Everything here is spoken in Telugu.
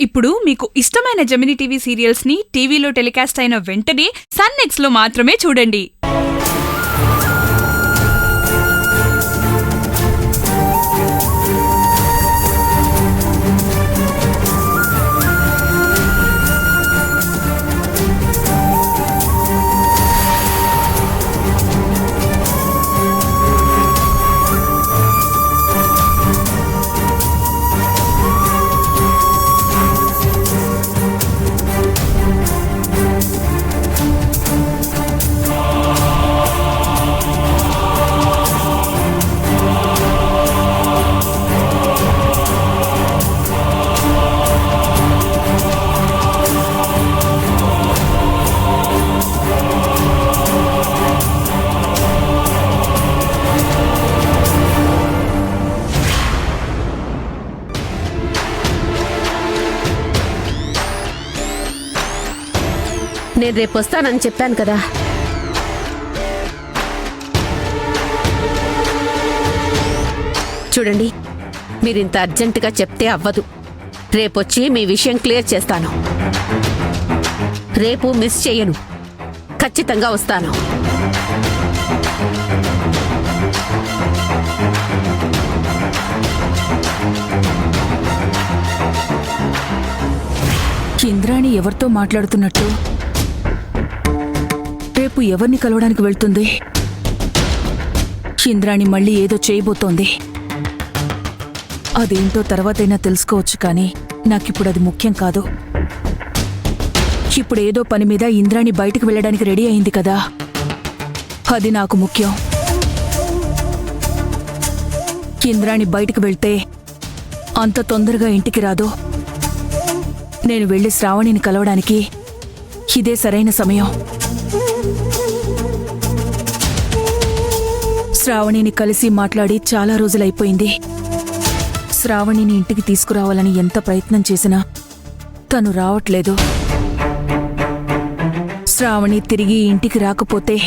ఇప్పుడు మీకు ఇష్టమైన జెమినీ టీవీ సీరియల్స్ ని టీవీలో టెలికాస్ట్ అయిన వెంటనే సన్ నెక్స్ట్ లో మాత్రమే చూడండి. నేను రేపు వస్తానని చెప్పాను కదా. చూడండి, మీరింత అర్జెంటుగా చెప్తే అవ్వదు. రేపొచ్చి మీ విషయం క్లియర్ చేస్తాను. రేపు మిస్ చెయ్యను, ఖచ్చితంగా వస్తాను. ఇంద్రాణి ఎవరితో మాట్లాడుతున్నట్టు? రేపు ఎవరిని కలవడానికి వెళ్తుంది? ఇంద్రాణి మళ్ళీ ఏదో చేయబోతోంది. అదేంటో తర్వాతైనా తెలుసుకోవచ్చు, కానీ నాకిప్పుడు అది ముఖ్యం కాదు. ఇప్పుడు ఏదో పని మీద ఇంద్రాణి బయటకు వెళ్ళడానికి రెడీ అయింది కదా, అది నాకు ముఖ్యం. ఇంద్రాణి బయటకు వెళ్తే అంత తొందరగా ఇంటికి రాదు. నేను వెళ్లి శ్రావణిని కలవడానికి ఇదే సరైన సమయం. శ్రావణిని కలిసి మాట్లాడి చాలా రోజులైపోయింది. శ్రావణిని ఇంటికి తీసుకురావాలని ఎంత ప్రయత్నం చేసినా తను రావట్లేదు. శ్రావణి తిరిగి ఇంటికి రాకపోతే